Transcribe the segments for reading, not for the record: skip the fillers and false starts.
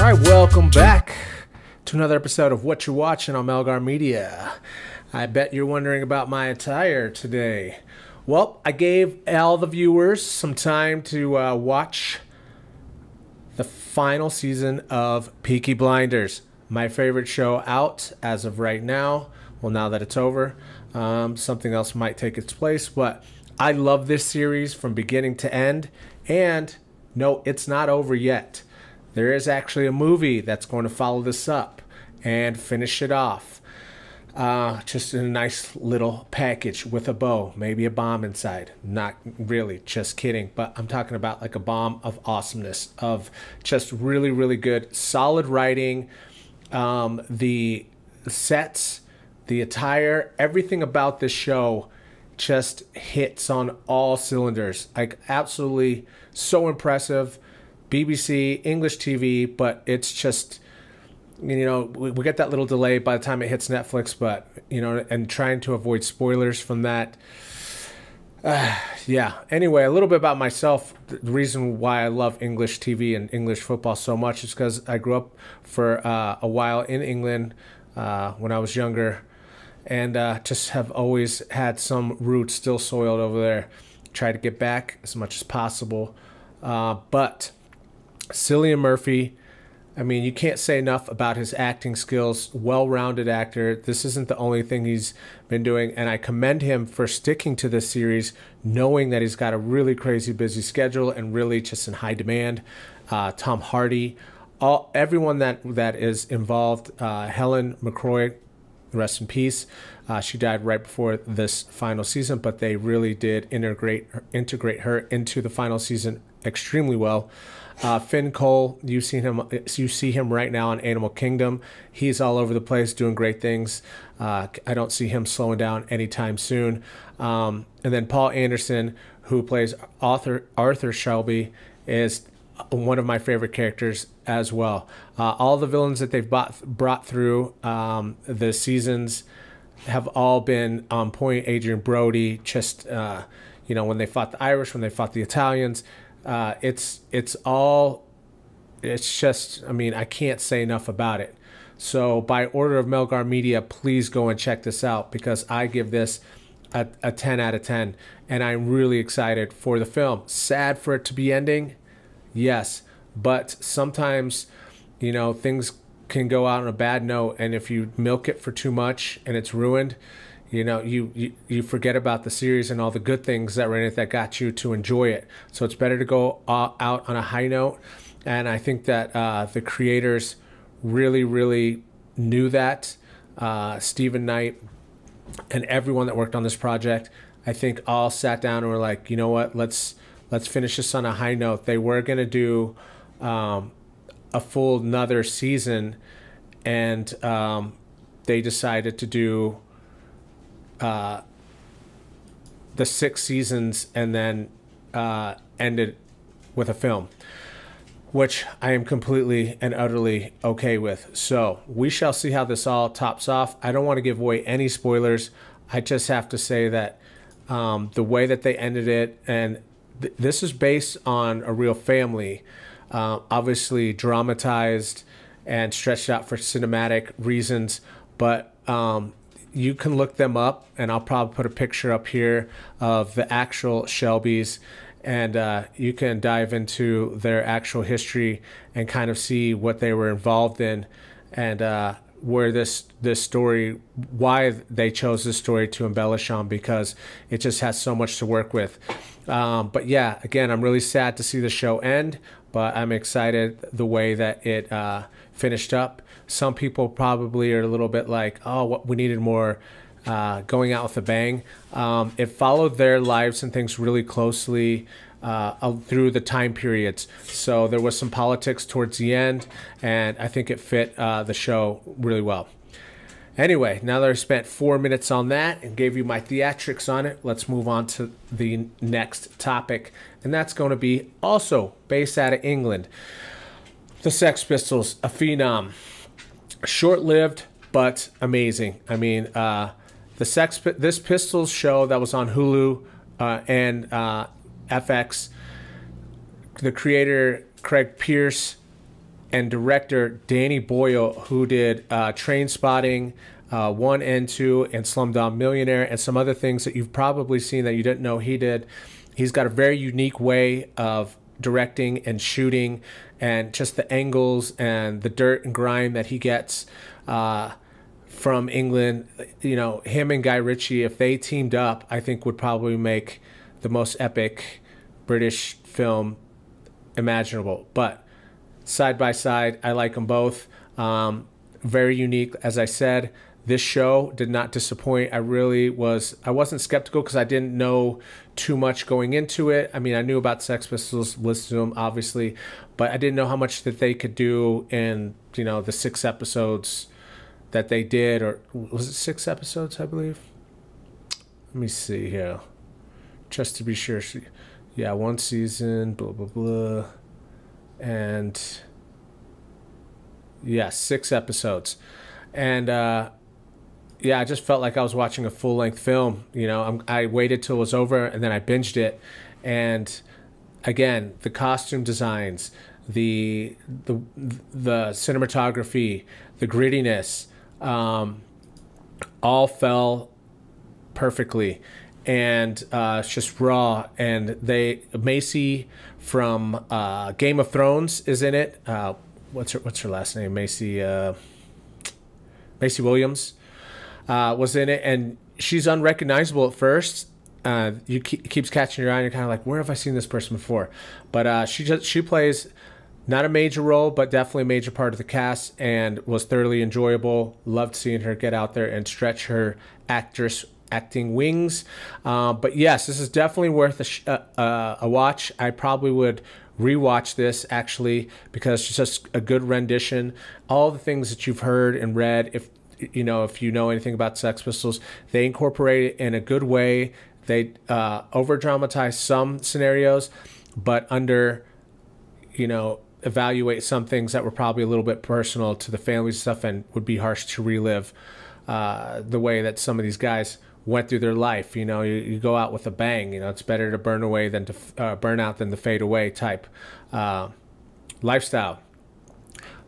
All right, welcome back to another episode of What You Watching on Melgar Media. I bet you're wondering about my attire today. Well, I gave all the viewers some time to watch the final season of Peaky Blinders, my favorite show out as of right now. Well, now that it's over, something else might take its place, but I love this series from beginning to end. And no, it's not over yet. There is actually a movie that's going to follow this up and finish it off. Just in a nice little package with a bow, maybe a bomb inside. Not really, just kidding. But I'm talking about like a bomb of awesomeness, of just really, really good, solid writing. The sets, the attire, everything about this show just hits on all cylinders. Like absolutely so impressive. BBC, English TV, but it's just, you know, we get that little delay by the time it hits Netflix, but, you know, and trying to avoid spoilers from that. Yeah. Anyway, a little bit about myself. The reason why I love English TV and English football so much is because I grew up for a while in England when I was younger, and just have always had some roots still soiled over there. Try to get back as much as possible. But Cillian Murphy, I mean, you can't say enough about his acting skills. Well-rounded actor. This isn't the only thing he's been doing, and I commend him for sticking to this series, knowing that he's got a really crazy busy schedule and really just in high demand. Tom Hardy, everyone that is involved. Helen McCrory, rest in peace. She died right before this final season, but they really did integrate her into the final season extremely well. Finn Cole, you see him right now on Animal Kingdom. He's all over the place doing great things. I don't see him slowing down anytime soon. And then Paul Anderson, who plays Arthur Shelby, is one of my favorite characters as well. All the villains that they've brought through the seasons have all been on point. Adrian Brody, just you know, when they fought the Irish, when they fought the Italians. It's just, I mean, I can't say enough about it. So by order of Melgar Media, please go and check this out, because I give this a 10 out of 10, and I'm really excited for the film. Sad for it to be ending, yes, but sometimes, you know, things can go out on a bad note, and if you milk it for too much and it's ruined, you know, you forget about the series and all the good things that were in it that got you to enjoy it. So it's better to go out on a high note. And I think that the creators really, really knew that. Stephen Knight and everyone that worked on this project, I think all sat down and were like, you know what, let's finish this on a high note. They were going to do a full another season, and they decided to do the 6 seasons and then ended with a film, which I am completely and utterly okay with. So we shall see how this all tops off. I don't want to give away any spoilers. I just have to say that the way that they ended it, and this is based on a real family, obviously dramatized and stretched out for cinematic reasons, but you can look them up, and I'll probably put a picture up here of the actual Shelbys, and you can dive into their actual history and kind of see what they were involved in, and where this story, why they chose this story to embellish on, because it just has so much to work with. But yeah, again, I'm really sad to see the show end, but I'm excited the way that it finished up. Some people probably are a little bit like, oh, we needed more going out with a bang. It followed their lives and things really closely through the time periods. So there was some politics towards the end, and I think it fit the show really well. Anyway, now that I spent 4 minutes on that and gave you my theatrics on it, let's move on to the next topic, and that's going to be also based out of England. The Sex Pistols, a phenom. Short-lived, but amazing. I mean, this Pistols show that was on HULU and FX, the creator Craig Pearce and director Danny Boyle, who did Train Spotting 1 and 2 and Slumdog Millionaire and some other things that you've probably seen that you didn't know he did. He's got a very unique way of directing and shooting, and just the angles and the dirt and grime that he gets from England. You know, him and Guy Ritchie, if they teamed up, I think would probably make the most epic British film imaginable. But side by side, I like them both. Very unique, as I said. This show did not disappoint. I wasn't skeptical because I didn't know too much going into it. I mean, I knew about Sex Pistols, listened to them, obviously, but I didn't know how much that they could do in, you know, the 6 episodes that they did. Or was it 6 episodes, I believe? Let me see here. Just to be sure. Yeah, 1 season, blah, blah, blah. And yeah, 6 episodes. And yeah, I just felt like I was watching a full-length film. You know, I waited till it was over, and then I binged it. And again, the costume designs, the cinematography, the grittiness, all fell perfectly. And it's just raw. And Macy from Game of Thrones is in it. What's her last name? Macy Williams. Was in it, and she's unrecognizable at first. Keeps catching your eye, and you're kind of like, where have I seen this person before? But she plays not a major role, but definitely a major part of the cast, and was thoroughly enjoyable. Loved seeing her get out there and stretch her acting wings. But yes, this is definitely worth a watch. I probably would rewatch this actually, because it's just a good rendition. All the things that you've heard and read, if you know anything about Sex Pistols, they incorporate it in a good way. They over dramatize some scenarios, but evaluate some things that were probably a little bit personal to the family stuff and would be harsh to relive the way that some of these guys went through their life. You know, you go out with a bang. You know, it's better to burn away than to burn out than to fade away type lifestyle.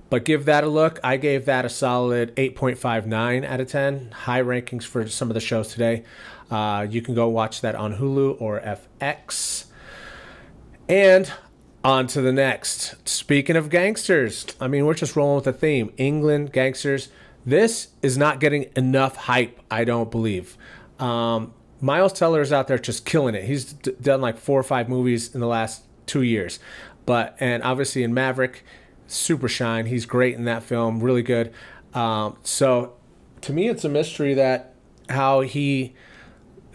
But give that a look. I gave that a solid 8.59 out of 10. High rankings for some of the shows today. You can go watch that on Hulu or FX. And on to the next. Speaking of gangsters, I mean, we're just rolling with the theme. England, gangsters. This is not getting enough hype, I don't believe. Miles Teller is out there just killing it. He's done like 4 or 5 movies in the last 2 years. And obviously in Maverick, super shine. He's great in that film, really good. So to me, it's a mystery that how he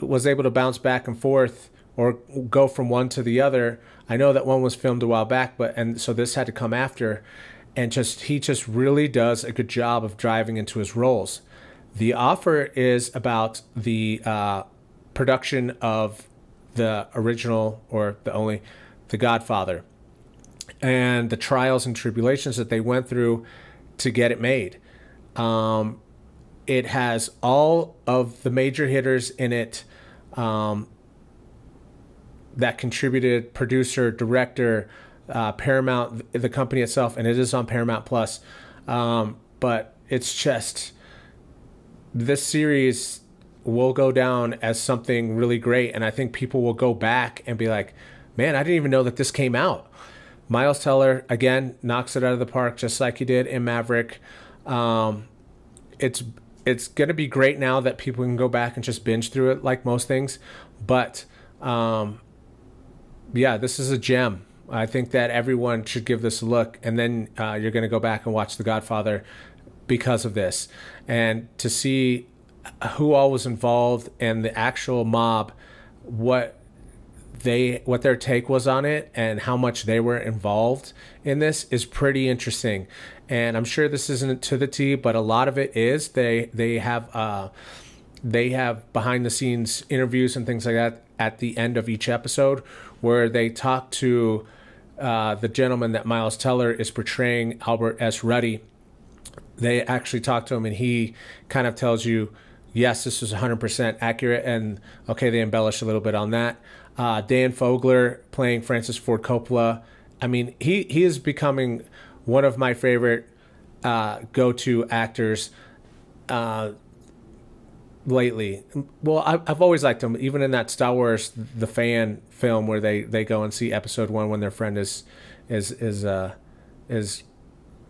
was able to bounce back and forth or go from one to the other. I know that one was filmed a while back, so this had to come after. And he just really does a good job of driving into his roles. The Offer is about the production of the original, or The Godfather, and the trials and tribulations that they went through to get it made. It has all of the major hitters in it that contributed: producer, director, Paramount, the company itself, and it is on Paramount Plus. But it's just, this series will go down as something really great, and I think people will go back and be like, man, I didn't even know that this came out. Miles Teller, again, knocks it out of the park just like he did in Maverick. It's going to be great now that people can go back and just binge through it like most things. But, yeah, this is a gem. I think that everyone should give this a look. And then you're going to go back and watch The Godfather because of this. And to see who all was involved and the actual mob, what their take was on it and how much they were involved in this is pretty interesting. And I'm sure this isn't to the T, but a lot of it is. They have behind the scenes interviews and things like that at the end of each episode, where they talk to the gentleman that Miles Teller is portraying, Albert S. Ruddy. They actually talk to him, and he kind of tells you, yes, this was 100% accurate, and okay, they embellish a little bit on that. Dan Fogler playing Francis Ford Coppola. I mean, he is becoming one of my favorite go-to actors lately. Well, I've always liked him, even in that Star Wars The Fan film where they go and see episode 1 when their friend is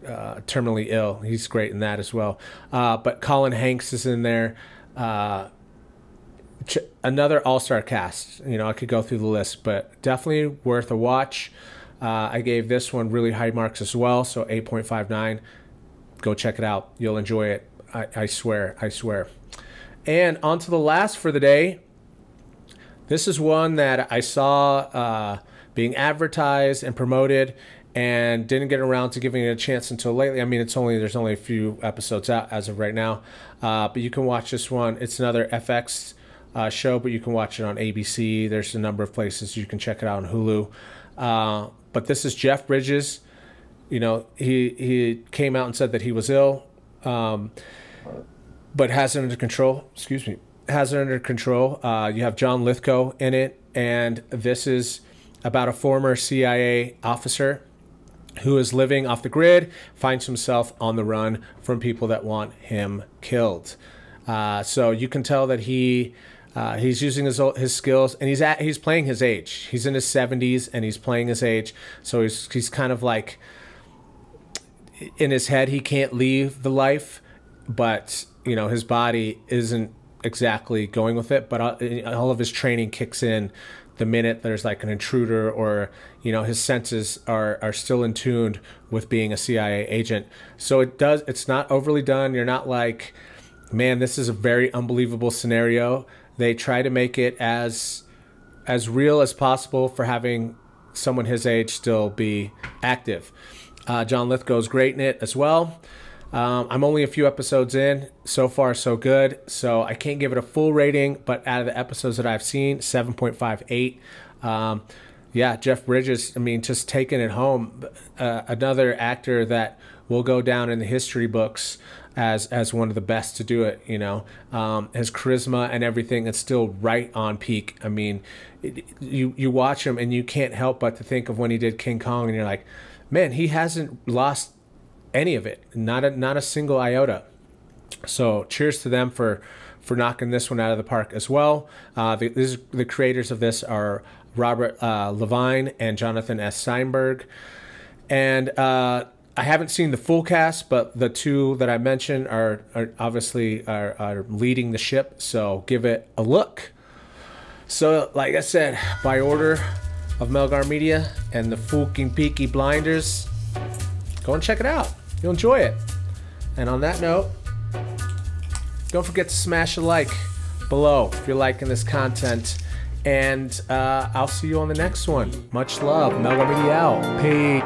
terminally ill. He's great in that as well. But Colin Hanks is in there. Another all-star cast. You know, I could go through the list, but definitely worth a watch. I gave this one really high marks as well, so 8.59. Go check it out. You'll enjoy it. I swear. I swear. And on to the last for the day. This is one that I saw being advertised and promoted and didn't get around to giving it a chance until lately. I mean, there's only a few episodes out as of right now. But you can watch this one. It's another FX show, but you can watch it on ABC. There's a number of places you can check it out on Hulu. But this is Jeff Bridges. You know, he came out and said that he was ill, but has it under control. Excuse me. Has it under control. You have John Lithgow in it, and this is about a former CIA officer who is living off the grid, finds himself on the run from people that want him killed. So you can tell that he's using his skills, and he's playing his age. He's in his 70s, and he's playing his age. So he's kind of like, in his head, he can't leave the life, but you know, his body isn't exactly going with it. But all of his training kicks in the minute there's like an intruder, or you know, his senses are still in tune with being a CIA agent. So it's not overly done. You're not like, man, this is a very unbelievable scenario. They try to make it as real as possible for having someone his age still be active. John Lithgow's great in it as well. I'm only a few episodes in. So far, so good. So I can't give it a full rating, but out of the episodes that I've seen, 7.58. Yeah, Jeff Bridges, I mean, just taking it home. Another actor that will go down in the history books as one of the best to do it, you know. His charisma and everything is still right on peak. I mean, you watch him and you can't help but to think of when he did King Kong, and you're like, man, he hasn't lost any of it, not a single iota. So cheers to them for knocking this one out of the park as well. The creators of this are Robert Levine and Jonathan S. Steinberg. And I haven't seen the full cast, but the two that I mentioned are obviously leading the ship, so give it a look. So like I said, by order of Melgar Media and the fucking Peaky Blinders, go and check it out. You'll enjoy it. And on that note, don't forget to smash a like below if you're liking this content. And I'll see you on the next one. Much love. Melgar Media out. Peace.